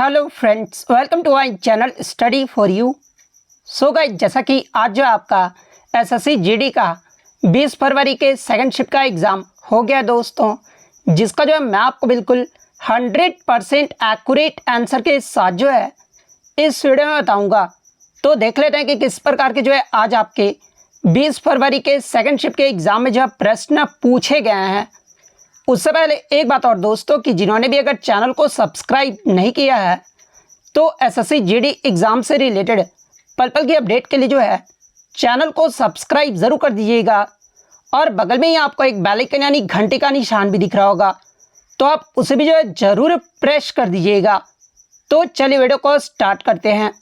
Hello friends, welcome to my channel study for you. So guys, जैसा कि आज जो आपका एसएससी जीडी का 20 फरवरी के सेकंड शिफ्ट का एग्ज़ाम हो गया दोस्तों, जिसका जो है मैं आपको बिल्कुल 100% एक्यूरेट आंसर के साथ जो है इस वीडियो में बताऊंगा। तो देख लेते हैं कि किस प्रकार के जो है आज आपके 20 फरवरी के सेकंड शिफ्ट के एग्ज़ाम में जो है प्रश्न पूछे गए हैं। उससे पहले एक बात और दोस्तों, कि जिन्होंने भी अगर चैनल को सब्सक्राइब नहीं किया है तो एसएससी जीडी एग्ज़ाम से रिलेटेड पल पल की अपडेट के लिए जो है चैनल को सब्सक्राइब ज़रूर कर दीजिएगा, और बगल में ही आपको एक बेल आइकन यानी घंटे का निशान भी दिख रहा होगा, तो आप उसे भी जो है ज़रूर प्रेस कर दीजिएगा। तो चलिए वीडियो को स्टार्ट करते हैं।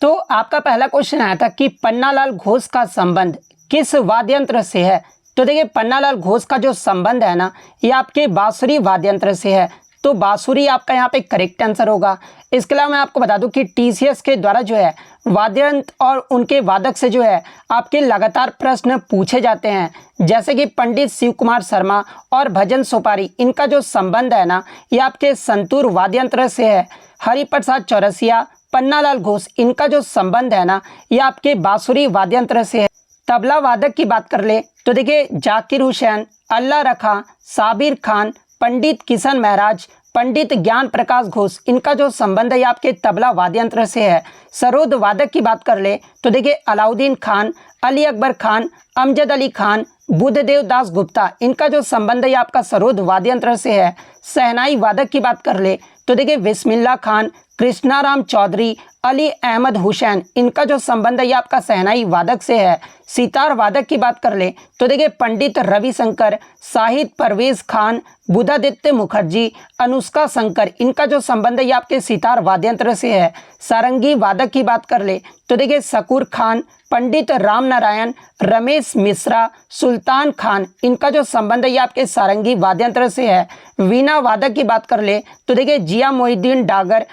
तो आपका पहला क्वेश्चन आया था कि पन्नालाल घोष का संबंध किस वाद्य यंत्र से है। तो देखिए, पन्नालाल घोष का जो संबंध है ना, ये आपके बांसुरी वाद्य यंत्र से है। तो बांसुरी आपका यहाँ पे करेक्ट आंसर होगा। इसके अलावा मैं आपको बता दूं कि टीसीएस के द्वारा जो है वाद्य यंत्र और उनके वादक से जो है आपके लगातार प्रश्न पूछे जाते हैं, जैसे कि पंडित शिव कुमार शर्मा और भजन सोपारी, इनका जो संबंध है ना, ये आपके संतूर वाद्य यंत्र से है। हरिप्रसाद चौरसिया, पन्नालाल घोष, इनका जो संबंध है ना, ये आपके बांसुरी वाद्य यंत्र से है। तबला वादक की बात कर ले तो देखिए, जाकिर हुसैन, अल्लाह रखा, साबिर खान, पंडित किशन महराज, पंडित ज्ञान प्रकाश घोष, इनका जो संबंध है आपके तबला वाद्य यंत्र से है। सरोद वादक की बात कर ले तो देखिए, अलाउद्दीन खान, अली अकबर खान, अमजद अली खान, बुद्धदेव दास गुप्ता, इनका जो संबंध है आपका सरोद वाद्य यंत्र से है। शहनाई वादक की बात कर ले तो देखिए, बिस्मिल्लाह खान, कृष्णाराम चौधरी, अली अहमद हुसैन, इनका जो संबंध है आपका शहनाई वादक से है। सितार वादक की बात कर ले तो देखिए, पंडित रविशंकर, शाहिद परवेज खान, बुधादित्य मुखर्जी, अनुष्का शंकर, इनका जो संबंध है आपके सितार वाद्य यंत्र से है। सारंगी वादक की बात कर ले तो देखिए, शकूर खान, पंडित राम नारायण, रमेश मिश्रा, सुल्तान खान, इनका जो संबंध है आपके सारंगी वाद्य यंत्र से है। वीणा वादक की बात कर ले तो देखिए, जिया मोहिद्दीन डागर,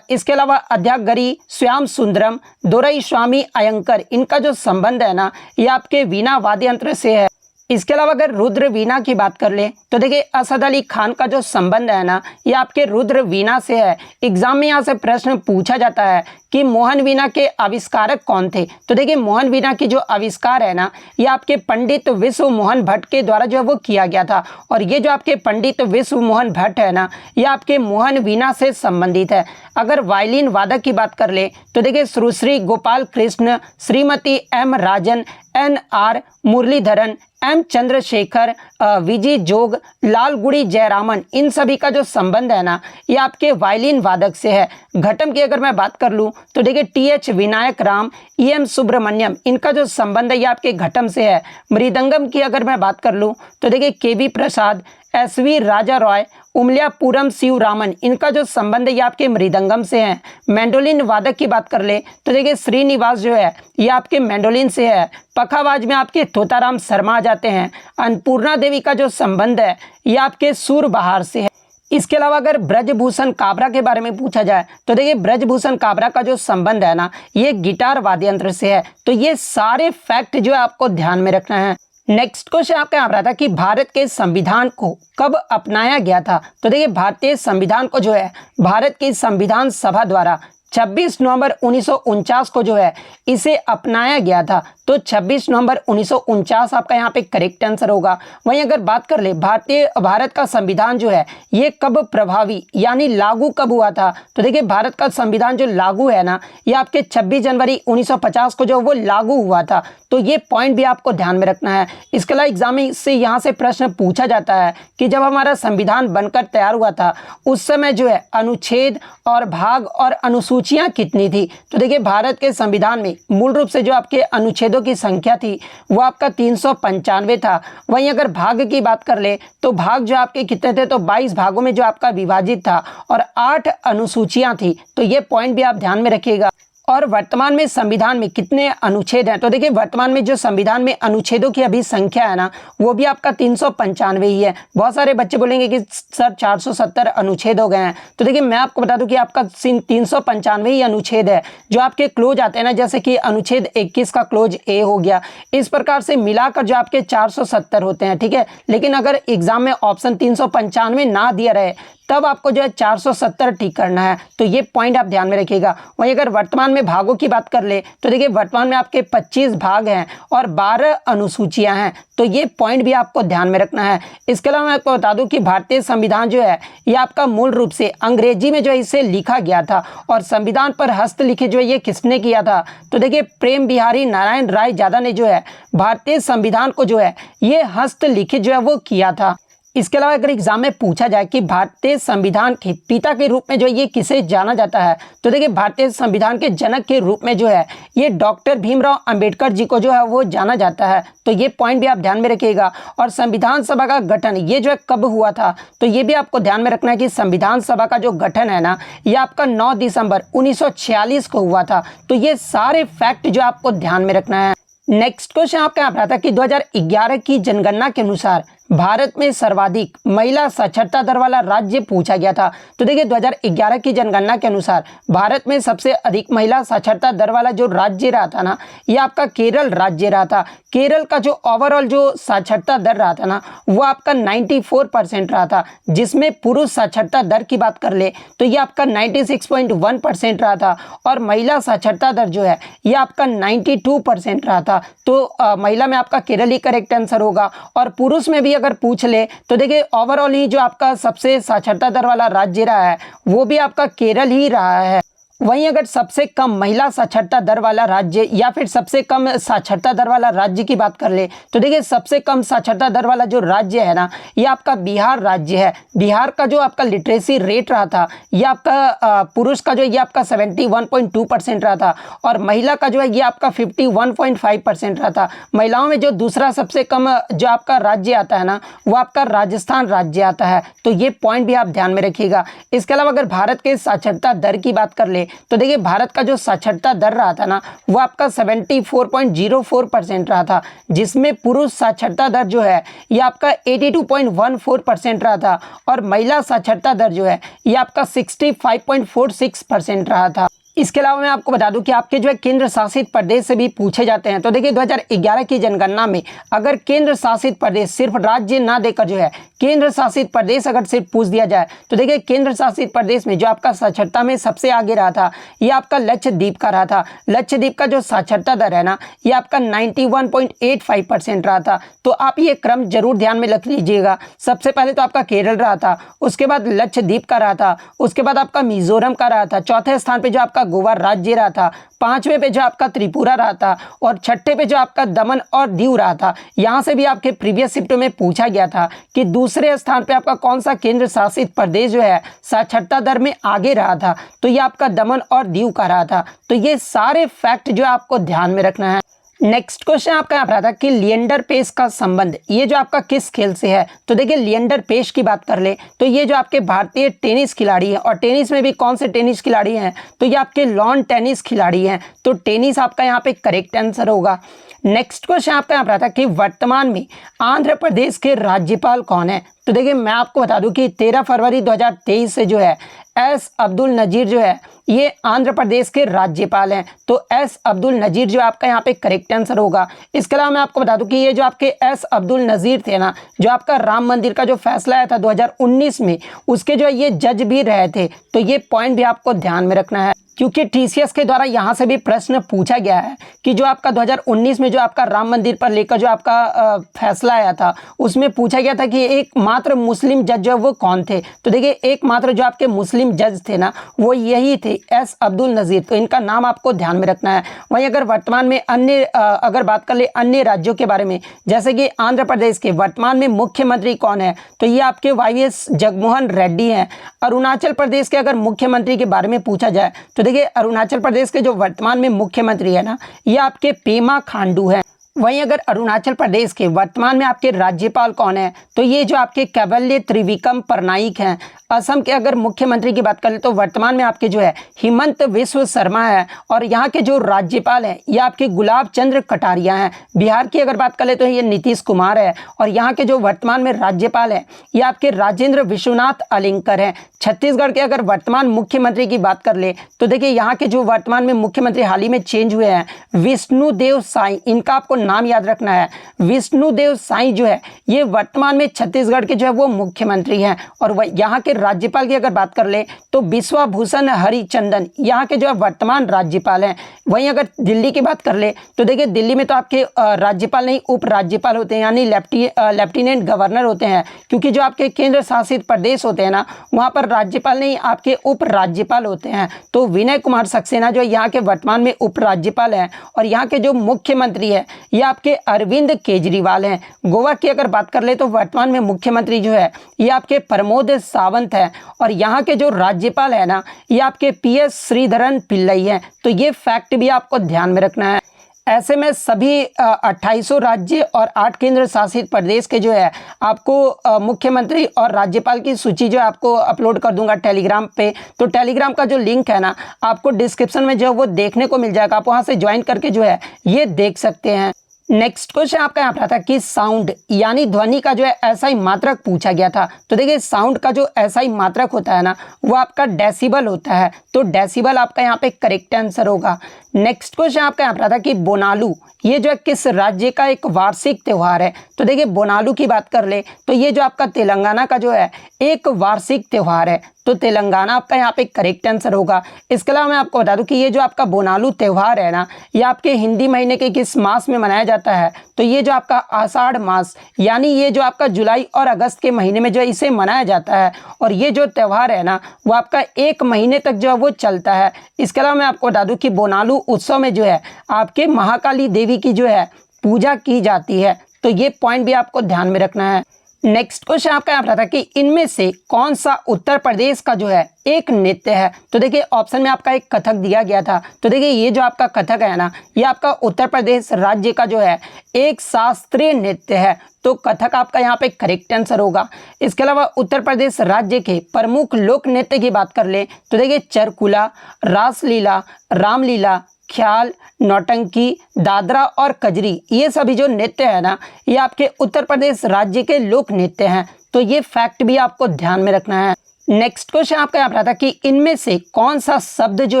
इसके अलावा अध्यागरी, श्याम सुंदरम, दोरई स्वामी अयंकर, इनका जो संबंध है ना, ये आपके वीणा वाद्य यंत्र से है। इसके अलावा अगर रुद्र वीणा की बात कर ले तो देखिए, असद अली खान का जो संबंध है ना, ये आपके रुद्र वीणा से है। एग्जाम में यहाँ से प्रश्न पूछा जाता है कि मोहन वीणा के आविष्कारक कौन थे। तो देखिए, मोहन वीणा की जो आविष्कार है ना, ये आपके पंडित विश्व मोहन भट्ट के द्वारा जो है वो किया गया था। और ये जो आपके पंडित विश्व मोहन भट्ट है ना, ये आपके मोहन वीणा से संबंधित है। अगर वायलिन वादक की बात कर ले तो देखिए, सुश्री गोपाल कृष्ण, श्रीमती एम राजन, NR मुरलीधरन, M चंद्रशेखर, विजय जोग, लालगुड़ी जयरामन, इन सभी का जो संबंध है ना, ये आपके वायलिन वादक से है। घटम की अगर मैं बात कर लूँ तो देखिए, TH विनायक राम, EM सुब्रमण्यम, इनका जो संबंध है ये आपके घटम से है। मृदंगम की अगर मैं बात कर लूँ तो देखिए, KB प्रसाद, SV राजा रॉय, उमल्यापुरम शिवरामन, इनका जो संबंध है ये आपके मृदंगम से है। मैंडोलिन वादक की बात कर ले तो देखिए, श्रीनिवास जो है ये आपके मैंडोलिन से है। पखावाज में आपके तोताराम शर्मा आ जाते हैं। अन्नपूर्णा देवी का जो संबंध है ये आपके सूरबहार से है। इसके अलावा अगर ब्रजभूषण काबरा के बारे में पूछा जाए तो देखिए, ब्रजभूषण काबरा का जो संबंध है ना, ये गिटार वाद्य यंत्र से है। तो ये सारे फैक्ट जो है आपको ध्यान में रखना है। नेक्स्ट क्वेश्चन आपका यहाँ रहा था कि भारत के संविधान को कब अपनाया गया था। तो देखिए, भारतीय संविधान को जो है भारत की संविधान सभा द्वारा 26 नवंबर 1949 को जो है इसे अपनाया गया था। तो 26 नवंबर 1949 आपका यहाँ पे करेक्ट आंसर होगा। वहीं अगर बात कर ले भारत का संविधान जो है ये कब प्रभावी यानी लागू कब हुआ था। तो देखिए, भारत का संविधान जो लागू है ना, ये आपके 26 जनवरी 1950 को जो वो लागू हुआ था। तो ये पॉइंट भी आपको ध्यान में रखना है। इसके अलावा एग्जाम में से यहाँ से प्रश्न पूछा जाता है कि जब हमारा संविधान बनकर तैयार हुआ था उस समय जो है अनुच्छेद और भाग और अनुसूचियाँ कितनी थी। तो देखिए, भारत के संविधान में मूल रूप से जो आपके अनुच्छेदों की संख्या थी वो आपका 395 था। वहीं अगर भाग की बात कर ले तो भाग जो आपके कितने थे, तो 22 भागों में जो आपका विभाजित था, और 8 अनुसूचियां थी। तो ये पॉइंट भी आप ध्यान में रखिएगा। और वर्तमान में संविधान में कितने अनुच्छेद हैं। तो देखिए, वर्तमान में जो संविधान में अनुच्छेदों की अभी संख्या है ना, वो भी आपका 395 ही है। बहुत सारे बच्चे बोलेंगे कि सर 470 अनुच्छेद हो गए हैं। तो देखिए, मैं आपको बता दूं कि आपका 395 ही अनुच्छेद है। जो आपके क्लोज आते हैं ना, जैसे कि अनुच्छेद 21 का क्लोज A हो गया, इस प्रकार से मिलाकर जो आपके 470 होते हैं, ठीक है। लेकिन अगर एग्जाम में ऑप्शन 395 ना दिया रहे तब आपको जो है 470 टिक करना है। तो ये पॉइंट आप ध्यान में रखिएगा। वहीं अगर वर्तमान में भागों की बात कर ले तो देखिए वर्तमान में आपके 25 भाग हैं और 12 अनुसूचियां हैं। तो ये पॉइंट भी आपको ध्यान में रखना है। इसके अलावा मैं आपको बता दूं कि भारतीय संविधान जो है ये आपका मूल रूप से अंग्रेजी में जो है इसे लिखा गया था और संविधान पर हस्तलिखित जो है ये किसने किया था? तो देखिए प्रेम बिहारी नारायण राय यादव ने जो है भारतीय संविधान को जो है ये हस्तलिखित जो है वो किया था। इसके अलावा अगर एग्जाम में पूछा जाए कि भारतीय संविधान के पिता के रूप में जो ये किसे जाना जाता है, तो देखिए भारतीय संविधान के जनक के रूप में जो है ये डॉक्टर भीमराव अंबेडकर जी को जो है वो जाना जाता है। तो ये पॉइंट भी आप ध्यान में रखिएगा। और संविधान सभा का गठन ये जो है कब हुआ था? तो ये भी आपको ध्यान में रखना है कि संविधान सभा का जो गठन है ना ये आपका 9 दिसंबर 1946 को हुआ था। तो ये सारे फैक्ट जो आपको ध्यान में रखना है। नेक्स्ट क्वेश्चन आपका यहाँ पर आता है कि 2011 की जनगणना के अनुसार भारत में सर्वाधिक महिला साक्षरता दर वाला राज्य पूछा गया था। तो देखिए 2011 की जनगणना के अनुसार भारत में सबसे अधिक महिला साक्षरता दर वाला जो राज्य रहा था ना ये आपका केरल राज्य रहा था। केरल का जो ओवरऑल जो साक्षरता दर रहा था ना वो आपका 94% रहा था, जिसमें पुरुष साक्षरता दर की बात कर ले तो ये आपका 96.1% रहा था और महिला साक्षरता दर जो है ये आपका 92% रहा था। तो महिला में आपका केरल ही करेक्ट आंसर होगा। और पुरुष में भी अगर पूछ ले तो देखिए ओवरऑल ही जो आपका सबसे साक्षरता दर वाला राज्य रहा है वो भी आपका केरल ही रहा है। वहीं अगर सबसे कम महिला साक्षरता दर वाला राज्य या फिर सबसे कम साक्षरता दर वाला राज्य की बात कर ले तो देखिए सबसे कम साक्षरता दर वाला जो राज्य है ना ये आपका बिहार राज्य है। बिहार का जो आपका लिटरेसी रेट रहा था ये आपका पुरुष का जो ये आपका 71.2% रहा था और महिला का जो है ये आपका 51.5% रहा था। महिलाओं में जो दूसरा सबसे कम जो आपका राज्य आता है ना वो आपका राजस्थान राज्य आता है। तो ये पॉइंट भी आप ध्यान में रखिएगा। इसके अलावा अगर भारत के साक्षरता दर की बात कर ले तो देखिए भारत का जो साक्षरता दर रहा था ना वो आपका 74.04% रहा था, जिसमें पुरुष साक्षरता दर जो है ये आपका 82.14% रहा था और महिला साक्षरता दर जो है ये आपका 65.46% रहा था। इसके अलावा मैं आपको बता दूं कि आपके जो है केंद्र शासित प्रदेश से भी पूछे जाते हैं। तो देखिए 2011 की जनगणना में अगर केंद्र शासित प्रदेश सिर्फ राज्य ना देकर जो है केंद्र शासित प्रदेश अगर सिर्फ पूछ दिया जाए तो देखिए केंद्र शासित प्रदेश में जो आपका साक्षरता में सबसे आगे रहा था ये आपका लक्षद्वीप का रहा था। लक्षद्वीप का जो साक्षरता दर है ना ये आपका 91.85% रहा था। तो आप ये क्रम जरूर ध्यान में रख लीजिएगा। सबसे पहले तो आपका केरल रहा था, उसके बाद लक्षद्वीप का रहा था, उसके बाद आपका मिजोरम का रहा था, चौथे स्थान पे जो आपका गोवा राज्य रहा था, पांचवें पे जो आपका त्रिपुरा रहा था और छठे पे जो आपका दमन और दीव रहा था। यहां से भी आपके प्रीवियस शिफ्ट में पूछा गया था कि दूसरे स्थान पे आपका कौन सा केंद्र शासित प्रदेश जो है साक्षरता दर में आगे रहा था, तो ये आपका दमन और दीव का रहा था। तो ये सारे फैक्ट जो आपको ध्यान में रखना है। नेक्स्ट क्वेश्चन आपका यहाँ पर आता है कि लिएंडर पेस का संबंध ये जो आपका किस खेल से है? तो देखिए लिएंडर पेस की बात कर ले तो ये जो आपके भारतीय टेनिस खिलाड़ी हैं और टेनिस में भी कौन से टेनिस खिलाड़ी हैं? तो ये आपके लॉन टेनिस खिलाड़ी हैं। तो टेनिस आपका यहाँ पे करेक्ट आंसर होगा। नेक्स्ट क्वेश्चन आपका यहाँ पर आता है कि वर्तमान में आंध्र प्रदेश के राज्यपाल कौन है? तो देखिए मैं आपको बता दूं कि 13 फरवरी 2023 से जो है एस अब्दुल नजीर जो है ये आंध्र प्रदेश के राज्यपाल हैं। तो एस अब्दुल नजीर जो आपका यहाँ पे करेक्ट आंसर होगा। इसके अलावा मैं आपको बता दूं कि ये जो आपके एस अब्दुल नजीर थे ना जो आपका राम मंदिर का जो फैसला आया था 2019 में उसके जो है ये जज भी रहे थे। तो ये पॉइंट भी आपको ध्यान में रखना है क्योंकि टीसीएस के द्वारा यहाँ से भी प्रश्न पूछा गया है कि जो आपका 2019 में जो आपका राम मंदिर पर लेकर जो आपका फैसला आया था उसमें पूछा गया था कि एकमात्र मुस्लिम जज जो वो कौन थे? तो देखिए एकमात्र जो आपके मुस्लिम जज थे ना वो यही थे एस अब्दुल नजीर। तो इनका नाम आपको ध्यान में रखना है। वहीं अगर वर्तमान में अन्य अगर बात कर ले अन्य राज्यों के बारे में जैसे कि आंध्र प्रदेश के वर्तमान में मुख्यमंत्री कौन है? तो ये आपके वाईएस जगनमोहन रेड्डी हैं। अरुणाचल प्रदेश के अगर मुख्यमंत्री के बारे में पूछा जाए तो देखिए अरुणाचल प्रदेश के जो वर्तमान में मुख्यमंत्री है ना ये आपके पेमा खांडू हैं। वहीं अगर अरुणाचल प्रदेश के वर्तमान में आपके राज्यपाल कौन है? तो ये जो आपके कैवल्य त्रिविक्रम परनाइक हैं। असम के अगर मुख्यमंत्री की बात करें तो वर्तमान में आपके जो है हिमंत विश्व शर्मा है और यहाँ के जो राज्यपाल हैं ये आपके गुलाब चंद्र कटारिया हैं। बिहार की अगर बात करें तो ये नीतीश कुमार है और यहाँ के जो वर्तमान में राज्यपाल हैं ये आपके राजेंद्र विश्वनाथ अलिंकर हैं। छत्तीसगढ़ के अगर वर्तमान मुख्यमंत्री की बात कर ले तो देखिए यहाँ के जो वर्तमान में मुख्यमंत्री हाल ही में चेंज हुए हैं विष्णुदेव साई, इनका आपको नाम याद रखना है, विष्णुदेव साई जो है ये वर्तमान में छत्तीसगढ़ के जो है वो मुख्यमंत्री हैं। और यहाँ के राज्यपाल की अगर बात कर ले तो बिश्वभूषण हरिचंदन यहाँ के जो है वर्तमान राज्यपाल हैं। वहीं अगर दिल्ली की बात कर ले तो देखिए दिल्ली में तो आपके राज्यपाल नहीं उप राज्यपाल होते हैं, यानी लेफ्टिनेंट गवर्नर होते हैं, क्योंकि जो आपके केंद्र शासित प्रदेश होते हैं ना वहाँ पर राज्यपाल नहीं आपके उप राज्यपाल होते हैं। तो विनय कुमार सक्सेना जो यहाँ के वर्तमान में उप राज्यपाल हैं और यहाँ के जो मुख्यमंत्री है ये आपके अरविंद केजरीवाल हैं। गोवा की अगर बात कर ले तो वर्तमान में मुख्यमंत्री जो है ये आपके प्रमोद सावंत हैं और यहाँ के जो राज्यपाल है ना ये आपके PS श्रीधरन पिल्लई हैं। तो ये फैक्ट भी आपको ध्यान में रखना है। ऐसे में सभी 2800 राज्य और 8 केंद्र शासित प्रदेश के जो है आपको मुख्यमंत्री और राज्यपाल की सूची जो है आपको अपलोड कर दूंगा टेलीग्राम पे। तो टेलीग्राम का जो लिंक है ना आपको डिस्क्रिप्शन में जो है वो देखने को मिल जाएगा, आप वहां से ज्वाइन करके जो है ये देख सकते हैं। नेक्स्ट क्वेश्चन आपका यहाँ पर था कि साउंड यानी ध्वनि का जो है एसआई मात्रक पूछा गया था। तो देखिए साउंड का जो एसआई मात्रक होता है ना वो आपका डेसिबल होता है। तो डेसिबल आपका यहाँ पे करेक्ट आंसर होगा। नेक्स्ट क्वेश्चन आपका यहाँ पर था कि बोनालू ये जो है किस राज्य का एक वार्षिक त्यौहार है। तो देखिए बोनालू की बात कर ले तो ये जो आपका तेलंगाना का जो है एक वार्षिक त्यौहार है। तो तेलंगाना आपका यहाँ पे करेक्ट आंसर होगा। इसके अलावा मैं आपको बता दूं कि ये जो आपका बोनालू त्यौहार है ना ये आपके हिंदी महीने के किस मास में मनाया जाता है। तो ये जो आपका आषाढ़ मास यानी ये जो आपका जुलाई और अगस्त के महीने में जो है इसे मनाया जाता है और ये जो त्यौहार है ना वो आपका 1 महीने तक जो है वो चलता है। इसके अलावा मैं आपको बता दूं कि बोनालू उत्सव में जो है आपके महाकाली देवी की जो है पूजा की जाती है। तो ये पॉइंट भी आपको ध्यान में रखना है। नेक्स्ट क्वेश्चन आपका यहाँ पर था कि इनमें से कौन सा उत्तर प्रदेश का जो है एक नृत्य है। तो देखिए ऑप्शन में आपका एक कथक दिया गया था। तो देखिए ये जो आपका कथक है ना ये आपका उत्तर प्रदेश राज्य का जो है एक शास्त्रीय नृत्य है। तो कथक आपका यहाँ पे करेक्ट आंसर होगा। इसके अलावा उत्तर प्रदेश राज्य के प्रमुख लोक नृत्य की बात कर ले तो देखिए चरकुला, रासलीला, रामलीला, ख्याल, नौटंकी, दादरा और कजरी ये सभी जो नृत्य है ना ये आपके उत्तर प्रदेश राज्य के लोक नृत्य हैं। तो ये फैक्ट भी आपको ध्यान में रखना है। नेक्स्ट क्वेश्चन आपका यहाँ पर था कि इनमें से कौन सा शब्द जो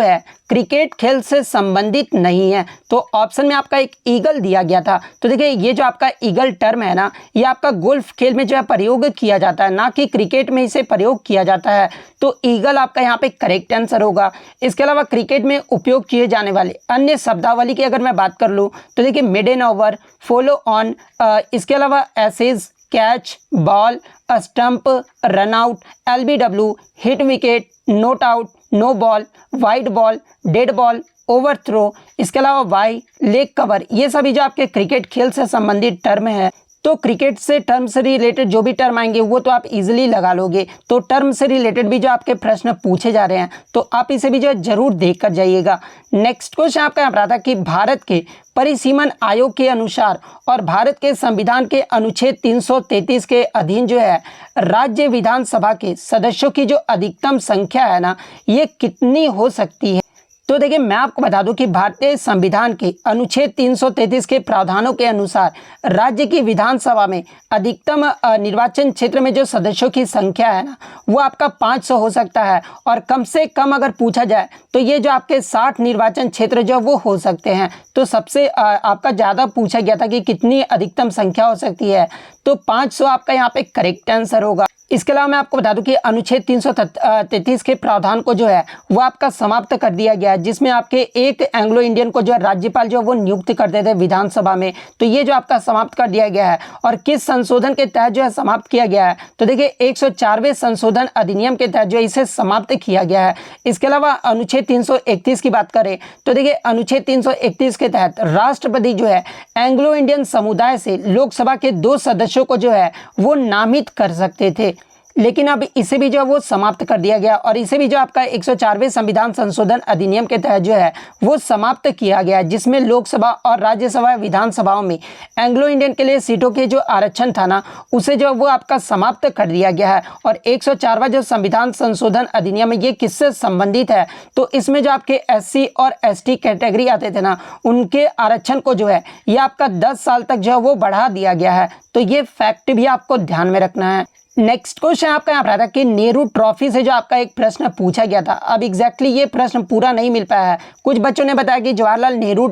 है क्रिकेट खेल से संबंधित नहीं है। तो ऑप्शन में आपका एक ईगल दिया गया था। तो देखिए ये जो आपका ईगल टर्म है ना ये आपका गोल्फ खेल में जो है प्रयोग किया जाता है, ना कि क्रिकेट में इसे प्रयोग किया जाता है। तो ईगल आपका यहाँ पे करेक्ट आंसर होगा। इसके अलावा क्रिकेट में उपयोग किए जाने वाले अन्य शब्दावली की अगर मैं बात कर लूँ तो देखिए मिडन ओवर, फॉलो ऑन, इसके अलावा ashes, catch, ball, stump, run out, LBW, hit wicket, not out, no ball, wide ball, dead ball, over throw, इसके अलावा वाई, लेग कवर ये सभी जो आपके क्रिकेट खेल से संबंधित टर्म है। तो क्रिकेट से टर्म से रिलेटेड जो भी टर्म आएंगे वो तो आप इजीली लगा लोगे। तो टर्म से रिलेटेड भी जो आपके प्रश्न पूछे जा रहे हैं तो आप इसे भी जो है जरूर देख कर जाइएगा। नेक्स्ट क्वेश्चन आपका यहाँ पर आता है कि भारत के परिसीमन आयोग के अनुसार और भारत के संविधान के अनुच्छेद 333 के अधीन जो है राज्य विधानसभा के सदस्यों की जो अधिकतम संख्या है ना ये कितनी हो सकती है। तो देखिए मैं आपको बता दूं कि भारतीय संविधान के अनुच्छेद 333 के प्रावधानों के अनुसार राज्य की विधानसभा में अधिकतम निर्वाचन क्षेत्र में जो सदस्यों की संख्या है ना वो आपका 500 हो सकता है और कम से कम अगर पूछा जाए तो ये जो आपके 60 निर्वाचन क्षेत्र जो वो हो सकते हैं। तो सबसे आपका ज़्यादा पूछा गया था कि कितनी अधिकतम संख्या हो सकती है, तो 500 आपका यहाँ पे करेक्ट आंसर होगा। इसके अलावा मैं आपको बता दूं कि अनुच्छेद 333 के प्रावधान को जो है वो आपका समाप्त कर दिया गया है, जिसमें आपके एक एंग्लो इंडियन को जो है राज्यपाल जो है वो नियुक्त करते थे विधानसभा में। तो ये जो आपका समाप्त कर दिया गया है और किस संशोधन के तहत जो है समाप्त किया गया है तो देखिए 104वें संशोधन अधिनियम के तहत जो है इसे समाप्त किया गया है। इसके अलावा अनुच्छेद 331 की बात करें तो देखिए अनुच्छेद 331 के तहत राष्ट्रपति जो है एंग्लो इंडियन समुदाय से लोकसभा के 2 सदस्यों को जो है वो नामित कर सकते थे, लेकिन अब इसे भी जो है वो समाप्त कर दिया गया और इसे भी जो आपका 104वें संविधान संशोधन अधिनियम के तहत जो है वो समाप्त किया गया है, जिसमें लोकसभा और राज्यसभा विधानसभाओं में एंग्लो इंडियन के लिए सीटों के जो आरक्षण था ना उसे जो वो आपका समाप्त कर दिया गया है। और 104वां जो संविधान संशोधन अधिनियम है ये किससे संबंधित है तो इसमें जो आपके SC और ST कैटेगरी आते थे ना उनके आरक्षण को जो है ये आपका 10 साल तक जो है वो बढ़ा दिया गया है। तो ये फैक्ट भी आपको ध्यान में रखना है। नेक्स्ट क्वेश्चन आपका यहाँ पर आता है कि नेहरू ट्रॉफी से जो आपका एक प्रश्न पूछा गया था, अब एग्जैक्टली ये प्रश्न पूरा नहीं मिल पाया है। कुछ बच्चों ने बताया कि जवाहरलाल नेहरू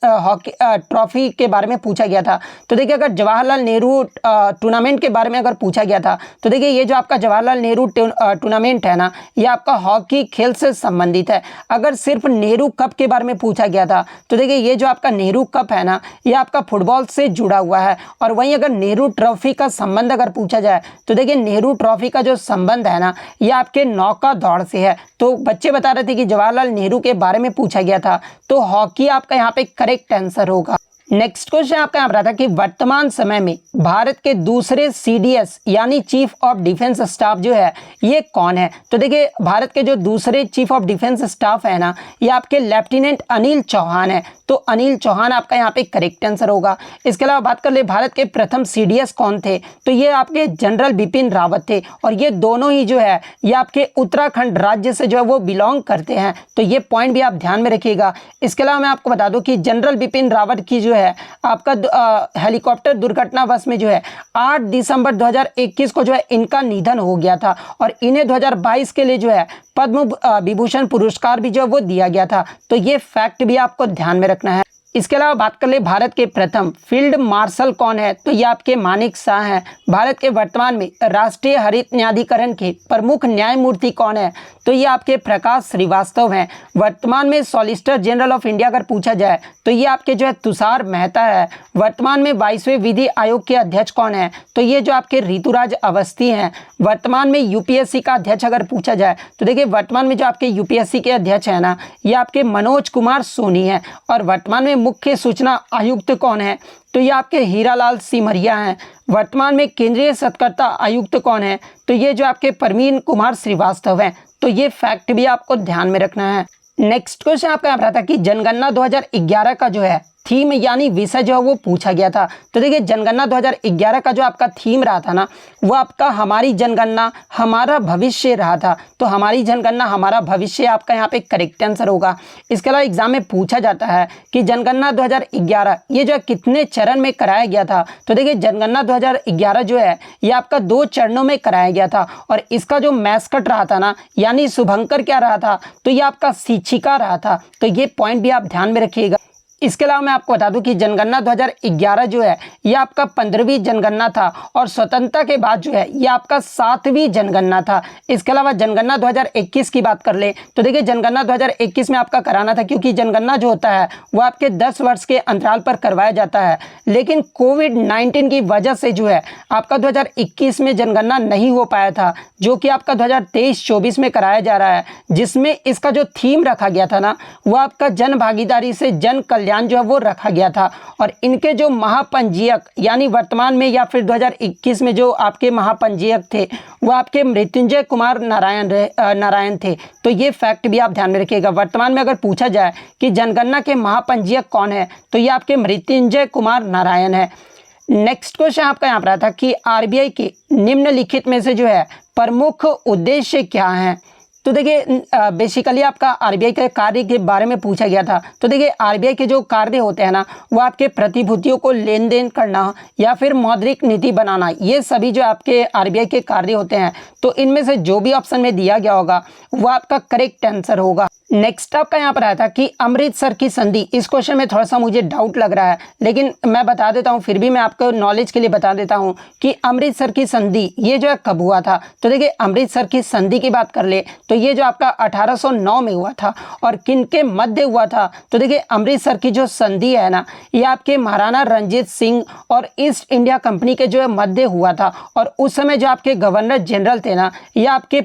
हॉकी ट्रॉफी के बारे में पूछा गया था। तो देखिए, अगर जवाहरलाल नेहरू टूर्नामेंट के बारे में अगर पूछा गया था तो देखिए ये जो आपका जवाहरलाल नेहरू टूर्नामेंट है ना, ये आपका हॉकी खेल से संबंधित है। अगर सिर्फ नेहरू कप के बारे में पूछा गया था तो देखिए ये जो आपका नेहरू कप है ना, ये आपका फुटबॉल से जुड़ा हुआ है। और वहीं अगर नेहरू ट्रॉफी का संबंध अगर पूछा जाए तो देखिए नेहरू ट्रॉफी का जो संबंध है ना, ये आपके नौका दौड़ से है। तो बच्चे बता रहे थे कि जवाहरलाल नेहरू के बारे में पूछा गया था, तो हॉकी आपका यहाँ पे करेक्ट आंसर होगा। नेक्स्ट क्वेश्चन आपका यहाँ पर आता है कि वर्तमान समय में भारत के दूसरे सीडीएस यानी चीफ ऑफ डिफेंस स्टाफ जो है ये कौन है। तो देखिए भारत के जो दूसरे चीफ ऑफ डिफेंस स्टाफ है ना, ये आपके लेफ्टिनेंट अनिल चौहान है। तो अनिल चौहान आपका यहाँ पे करेक्ट आंसर होगा। इसके अलावा बात कर ले भारत के प्रथम सीडीएस कौन थे, तो ये आपके जनरल बिपिन रावत थे। और ये दोनों ही जो है ये आपके उत्तराखंड राज्य से जो है वो बिलोंग करते हैं। तो ये पॉइंट भी आप ध्यान में रखिएगा। इसके अलावा मैं आपको बता दूं कि जनरल बिपिन रावत की जो है आपका हेलीकॉप्टर दुर्घटनावश में जो है 8 दिसंबर 2021 को जो है इनका निधन हो गया था। और इन्हें 2022 के लिए जो है पद्म विभूषण पुरस्कार भी जो है वो दिया गया था। तो ये फैक्ट भी आपको ध्यान में रखना है। इसके अलावा बात कर ले भारत के प्रथम फील्ड मार्शल कौन है, तो ये आपके मानेक शॉ हैं। भारत के वर्तमान में राष्ट्रीय हरित न्यायाधिकरण के प्रमुख न्यायमूर्ति कौन है, तो ये आपके प्रकाश श्रीवास्तव हैं। वर्तमान में सॉलिसिटर जनरल ऑफ इंडिया अगर पूछा जाए तो ये आपके जो है तुषार मेहता है। वर्तमान में 22वें विधि आयोग के अध्यक्ष कौन है, तो ये जो आपके ऋतुराज अवस्थी हैं। वर्तमान में यूपीएससी का अध्यक्ष अगर पूछा जाए तो देखिए वर्तमान में जो आपके यूपीएससी के अध्यक्ष है ना, ये आपके मनोज कुमार सोनी है। और वर्तमान में मुख्य सूचना आयुक्त कौन है, तो ये आपके हीरालाल सिमरिया हैं। वर्तमान में केंद्रीय सतर्कता आयुक्त कौन है, तो ये जो आपके परवीन कुमार श्रीवास्तव हैं। तो ये फैक्ट भी आपको ध्यान में रखना है। नेक्स्ट क्वेश्चन आपका यहाँ पर आता है कि जनगणना 2011 का जो है थीम यानी विषय जो है वो पूछा गया था। तो देखिए जनगणना 2011 का जो आपका थीम रहा था ना, वो आपका हमारी जनगणना हमारा भविष्य रहा था। तो हमारी जनगणना हमारा भविष्य आपका यहाँ पे करेक्ट आंसर होगा। इसके अलावा एग्जाम में पूछा जाता है कि जनगणना 2011 ये जो कितने चरण में कराया गया था। तो देखिए जनगणना 2011 जो है ये आपका 2 चरणों में कराया गया था। और इसका जो मैस्कट रहा था ना, यानी शुभंकर क्या रहा था, तो ये आपका शिक्षिका रहा था। तो ये पॉइंट भी आप ध्यान में रखिएगा। इसके अलावा मैं आपको बता दूं कि जनगणना 2011 जो है ये आपका 15वीं जनगणना था। और स्वतंत्रता के बाद जो है ये आपका 7वीं जनगणना था। इसके अलावा जनगणना 2021 की बात कर ले तो देखिए जनगणना 2021 में आपका कराना था, क्योंकि जनगणना जो होता है वो आपके 10 वर्ष के अंतराल पर करवाया जाता है। लेकिन कोविड-19 की वजह से जो है आपका 2021 में जनगणना नहीं हो पाया था, जो कि आपका 2023-24 में कराया जा रहा है, जिसमें इसका जो थीम रखा गया था ना, वो आपका जन भागीदारी से जन कल्याण जो है वो रखा गया था। और इनके जो महापंजीयक यानी वर्तमान में या फिर 2021 में जो आपके महापंजीयक थे वो आपके मृत्युंजय कुमार नारायण थे। तो ये फैक्ट भी आप ध्यान में रखिएगा। वर्तमान में अगर पूछा जाए कि जनगणना के महापंजीयक कौन है, तो ये आपके मृत्युंजय कुमार नारायण है। नेक्स्ट क्वेश्चन आपका यहाँ पर आता कि आरबीआई के निम्नलिखित में से जो है प्रमुख उद्देश्य क्या है। तो देखिए बेसिकली आपका आरबीआई के कार्य के बारे में पूछा गया था। तो देखिए आरबीआई के जो कार्य होते हैं ना, वो आपके प्रतिभूतियों को लेन देन करना या फिर मौद्रिक नीति बनाना, ये सभी जो आपके आरबीआई के कार्य होते हैं। तो इनमें से जो भी ऑप्शन में दिया गया होगा वो आपका करेक्ट आंसर होगा। नेक्स्ट आपका यहाँ पर आया था कि अमृतसर की संधि, इस क्वेश्चन में थोड़ा सा मुझे डाउट लग रहा है, लेकिन मैं बता देता हूँ, फिर भी मैं आपको नॉलेज के लिए बता देता हूँ कि अमृतसर की संधि ये जो है कब हुआ था। तो देखिए अमृतसर की संधि की बात कर ले तो ये जो आपका 1809 में हुआ था। और किन के मध्य हुआ था, तो देखिए अमृतसर की जो संधि है ना, ये आपके महाराणा रंजीत सिंह और ईस्ट इंडिया कंपनी के जो है मध्य हुआ था। और उस समय जो आपके गवर्नर जनरल थे ना, ये आपके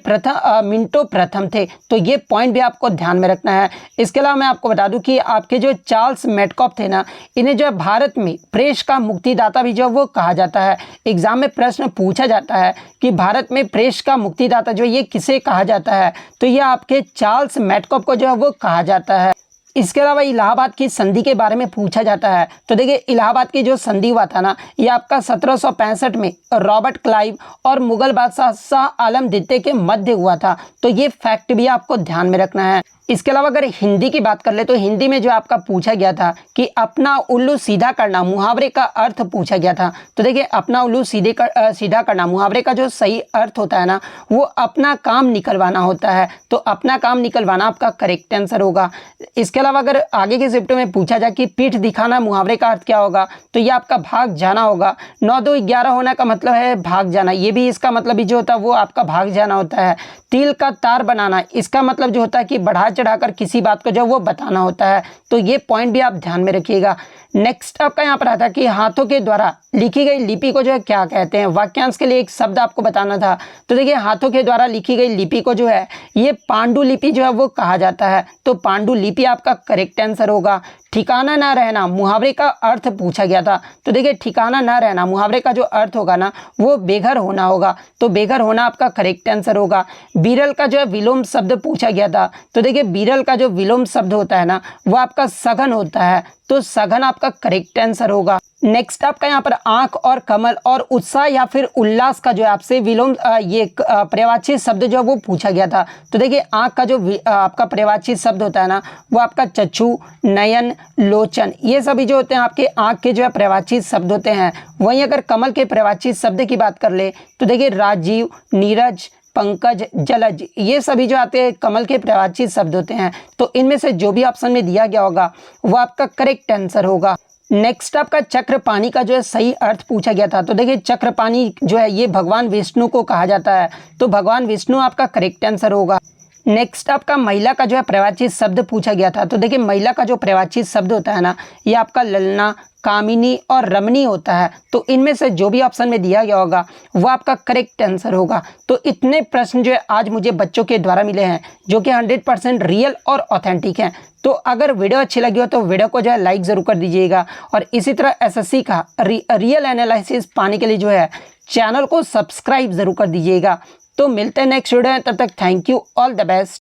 मिंटो प्रथम थे। तो ये पॉइंट भी आपको ध्यान में रखना है। इसके अलावा मैं आपको बता दूं कि आपके जो चार्ल्स मेटकॉफ थे ना, इन्हें जो है भारत में प्रेस का मुक्तिदाता भी जो है वो कहा जाता है। एग्जाम में प्रश्न पूछा जाता है कि भारत में प्रेस का मुक्तिदाता जो ये किसे कहा जाता है, तो ये आपके चार्ल्स मेटकॉफ को जो है वो कहा जाता है। इसके अलावा इलाहाबाद की संधि के बारे में पूछा जाता है। तो देखिए इलाहाबाद की जो संधि हुआ था ना, ये आपका 1765 में रॉबर्ट क्लाइव और मुगल बादशाह शाह आलम द्वितीय के मध्य हुआ था। तो ये फैक्ट भी आपको ध्यान में रखना है। इसके अलावा अगर हिंदी की बात कर ले तो हिंदी में जो आपका पूछा गया था कि अपना उल्लू सीधा करना, मुहावरे का अर्थ पूछा गया था। तो देखिए अपना उल्लू सीधा करना मुहावरे का जो सही अर्थ होता है ना, वो अपना काम निकलवाना होता है। तो अपना काम निकलवाना आपका करेक्ट आंसर होगा। इसके अलावा अगर आगे के शिफ्ट में पूछा जाए कि पीठ दिखाना मुहावरे का अर्थ क्या होगा, तो ये आपका भाग जाना होगा। 9 2 11 होना का मतलब है भाग जाना, ये भी इसका मतलब भी जो होता है वो आपका भाग जाना होता है। तिल का तार बनाना, इसका मतलब जो होता है कि बढ़ा चढ़ाकर किसी बात को जो वो बताना होता है। तो ये पॉइंट भी आप ध्यान में रखिएगा। नेक्स्ट आपका यहाँ पर आता है कि हाथों के द्वारा लिखी गई लिपि को जो है क्या कहते हैं। वाक्यांश के लिए एक शब्द आपको बताना था। तो देखिए हाथों के द्वारा लिखी गई लिपि को जो है ये पांडुलिपि जो है वो कहा जाता है। तो पांडुलिपि आपका करेक्ट आंसर होगा। ठिकाना ना रहना मुहावरे का अर्थ पूछा गया था। तो देखिए ठिकाना ना रहना मुहावरे का जो अर्थ होगा ना वो बेघर होना होगा। तो बेघर होना आपका करेक्ट आंसर होगा। बीरल का जो है विलोम शब्द पूछा गया था। तो देखिए बीरल का जो विलोम शब्द होता है ना वो आपका सघन होता है। तो सघन आपका करेक्ट आंसर होगा। नेक्स्ट आपका यहाँ पर आंख और कमल और उत्साह या फिर उल्लास का जो है आपसे विलोम पर्यायवाची शब्द जो है वो पूछा गया था। तो देखिए आंख का जो आपका पर्यायवाची शब्द होता है ना वो आपका चक्षु, नयन, लोचन, ये सभी जो होते हैं आपके आंख के जो है पर्यायवाची शब्द होते हैं। वहीं अगर कमल के पर्यायवाची शब्द की बात कर ले तो देखिए राजीव, नीरज, पंकज, जलज, ये सभी जो आते हैं कमल के पर्यायवाची शब्द होते हैं। तो इनमें से जो भी ऑप्शन में दिया गया होगा वो आपका करेक्ट आंसर होगा। नेक्स्ट आपका चक्रपाणी का जो है सही अर्थ पूछा गया था। तो देखिए चक्रपाणी जो है ये भगवान विष्णु को कहा जाता है। तो भगवान विष्णु आपका करेक्ट आंसर होगा। नेक्स्ट आपका महिला का जो है पर्यायवाची शब्द पूछा गया था। तो देखिए महिला का जो पर्यायवाची शब्द होता है ना ये आपका ललना, कामिनी और रमणी होता है। तो इनमें से जो भी ऑप्शन में दिया गया होगा वो आपका करेक्ट आंसर होगा। तो इतने प्रश्न जो है आज मुझे बच्चों के द्वारा मिले हैं जो कि 100% रियल और ऑथेंटिक हैं। तो अगर वीडियो अच्छी लगी हो तो वीडियो को जो है लाइक ज़रूर कर दीजिएगा और इसी तरह एसएससी का रियल एनालिसिस पाने के लिए जो है चैनल को सब्सक्राइब ज़रूर कर दीजिएगा। तो मिलते हैं नेक्स्ट वीडियो में, तब तक thank you, all the best.